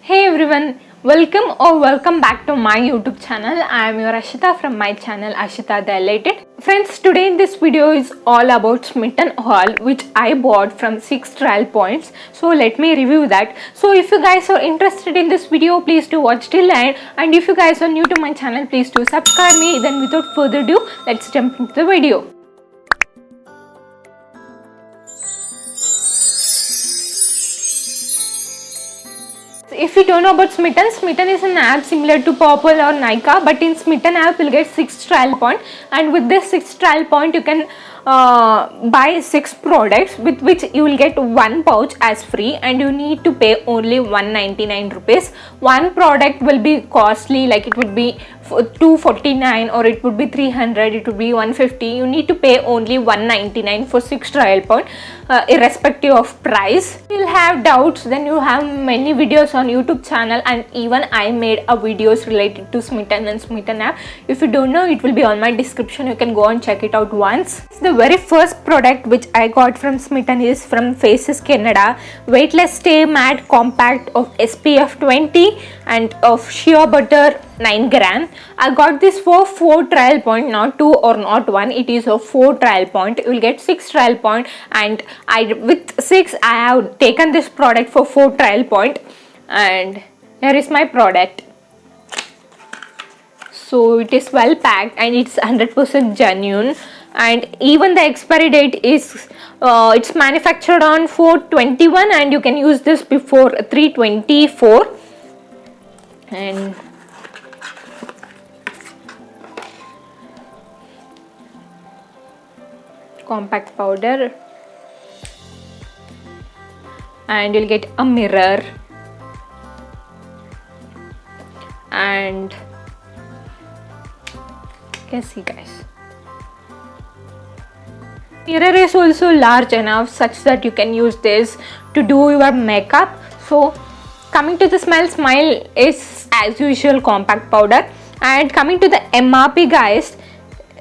Hey everyone, welcome back to my YouTube channel. I am your Ashita from my channel Ashita the Elated. Friends, today in this video is all about Smytten Haul, which I bought from 6 trial points. So let me review that. So if you guys are interested in this video, please do watch till end, and if you guys are new to my channel, please do subscribe me. Then without further ado, let's jump into the video. If you don't know about Smytten is an app similar to Purple or Nykaa, but in Smytten app you'll get 6 trial point, and with this 6 trial point you can buy 6 products, with which you will get 1 pouch as free, and you need to pay only 199 rupees. One product will be costly, like it would be 249 or it would be 300, it would be 150. You need to pay only 199 for 6 trial point, irrespective of price. If you'll have doubts, then you have many videos on YouTube channel, and even I made a videos related to Smytten and Smytten app. If you don't know, it will be on my description. You can go and check it out once. The very first product which I got from Smytten is from Faces Canada, weightless stay matte compact of SPF 20 and of shea butter 9 gram. I got this for 4 trial point, not 2 or not 1. It is a 4 trial point. You will get 6 trial point, and with 6 I have taken this product for 4 trial point, and here is my product. So it is well packed and it's 100% genuine, and even the expiry date is it's manufactured on 4/21, and you can use this before 3/24. And compact powder, and you'll get a mirror, and you can see guys, mirror is also large enough such that you can use this to do your makeup. So coming to the smell is as usual compact powder, and coming to the MRP guys,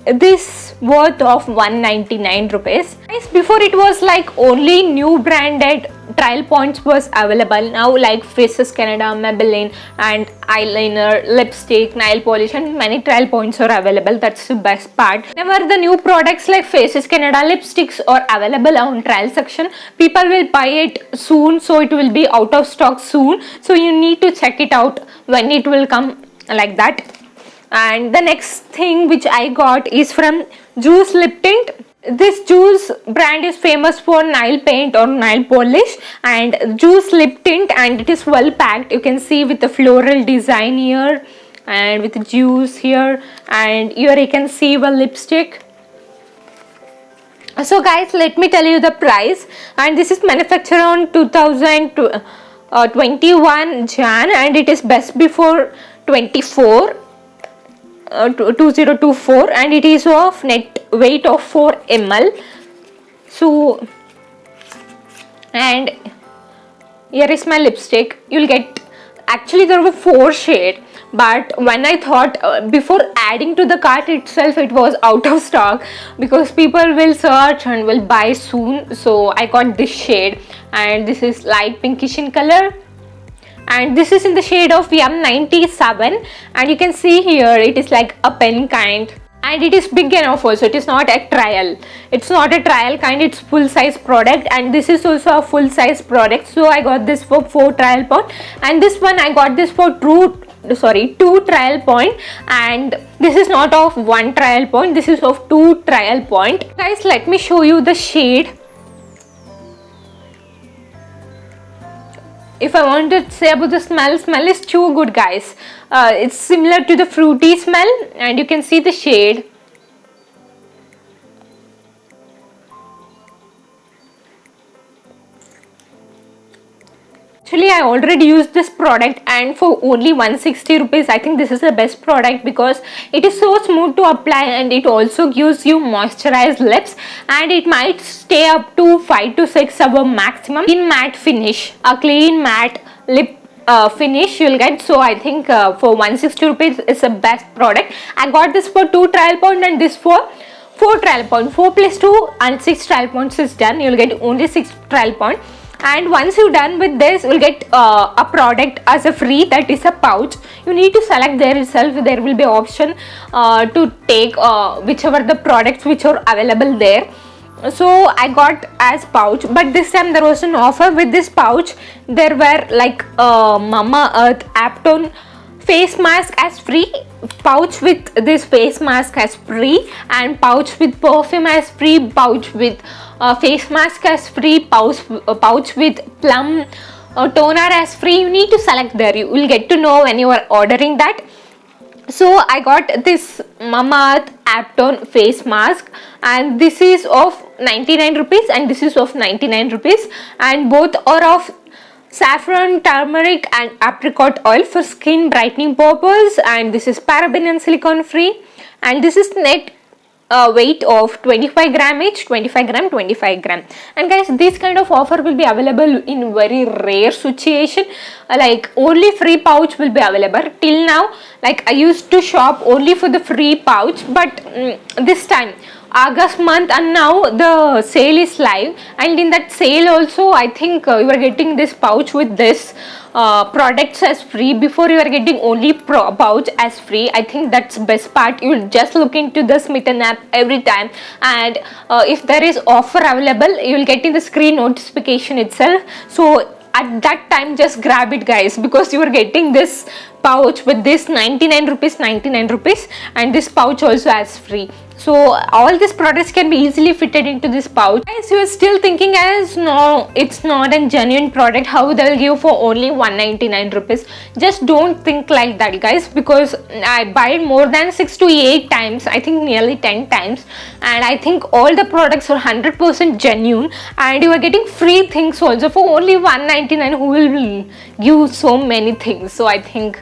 this worth of 199 rupees. Before it was like only new branded trial points was available. Now like Faces Canada, Maybelline, and eyeliner, lipstick, nail polish, and many trial points are available. That's the best part. Whenever the new products like Faces Canada lipsticks are available on trial section, people will buy it soon, so it will be out of stock soon. So you need to check it out when it will come, like that. And the next thing which I got is from Juice Lip Tint. This Juice brand is famous for nail paint or nail polish, and Juice Lip Tint, and it is well packed. You can see with the floral design here, and with the juice here, and here you can see the lipstick. So guys, let me tell you the price, and this is manufactured on 2021 Jan, and it is best before 2024, and it is of net weight of 4 ml. So, and here is my lipstick. You'll get, actually there were 4 shades, but when I thought before adding to the cart itself, it was out of stock, because people will search and will buy soon. So I got this shade, and this is light pinkish in color, and this is in the shade of M97, and you can see here it is like a pen kind, and it is big enough also. It is not a trial, it's not a trial kind, it's full size product, and this is also a full size product. So I got this for 4 trial point, and this one I got this for 2 trial point, and this is not of 1 trial point, this is of 2 trial point. Guys, let me show you the shade. If I want to say about the smell is too good guys. It's similar to the fruity smell, and you can see the shade. Actually, I already used this product, and for only 160 rupees, I think this is the best product, because it is so smooth to apply, and it also gives you moisturized lips, and it might stay up to 5 to 6 hours maximum in matte finish. A clean matte lip finish you'll get. So I think for 160 rupees is the best product. I got this for 2 trial point, and this for 4 trial point. 4 plus 2 and 6 trial points is done. You'll get only 6 trial point. And once you're done with this, you'll get a product as a free, that is a pouch. You need to select there itself. There will be option to take whichever the products which are available there. So I got as pouch, but this time there was an offer. With this pouch there were like Mamaearth Aptone face mask as free, pouch with this face mask as free, and pouch with perfume as free, pouch with face mask as free, pouch with plum toner as free. You need to select there. You will get to know when you are ordering that. So I got this Mamaearth Aptone face mask, and this is of 99 rupees and this is of 99 rupees, and both are of saffron, turmeric and apricot oil for skin brightening purpose, and this is paraben and silicone free, and this is net weight of 25 gram each, 25 gram, 25 gram. And guys, this kind of offer will be available in very rare situation, like only free pouch will be available. Till now, like I used to shop only for the free pouch, but this time August month and now the sale is live, and in that sale also I think you are getting this pouch with this products as free. Before you are getting only pouch as free. I think that's best part. You will just look into the Smytten app every time, and if there is offer available, you will get in the screen notification itself. So at that time just grab it guys, because you are getting this pouch with this 99 rupees, 99 rupees, and this pouch also as free. So all these products can be easily fitted into this pouch. Guys, you are still thinking as no, it's not a genuine product, how they'll give for only 199 rupees. Just don't think like that guys, because I buy more than 6 to 8 times, I think nearly 10 times, and I think all the products are 100% genuine, and you are getting free things also for only 199. Who will give so many things? So I think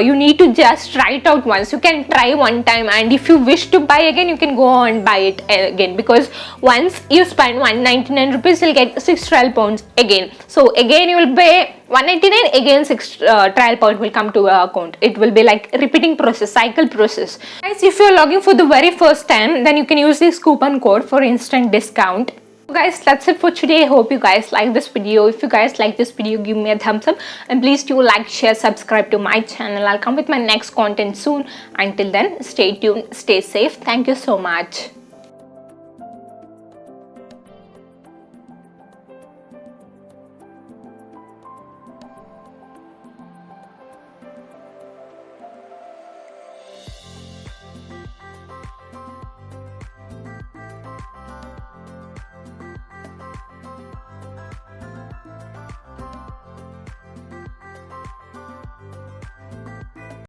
you need to just try it out once. You can try one time, and if you wish to buy again, you can go and buy it again, because once you spend 199 rupees, you'll get 6 trial points again. So again you will pay 199, again 6 trial point will come to your account. It will be like repeating process, cycle process. Guys, if you're logging for the very first time, then you can use this coupon code for instant discount. Guys, that's it for today. I hope you guys like this video. If you guys like this video, give me a thumbs up, and please do like, share, subscribe to my channel. I'll come with my next content soon. Until then, stay tuned, stay safe. Thank you so much.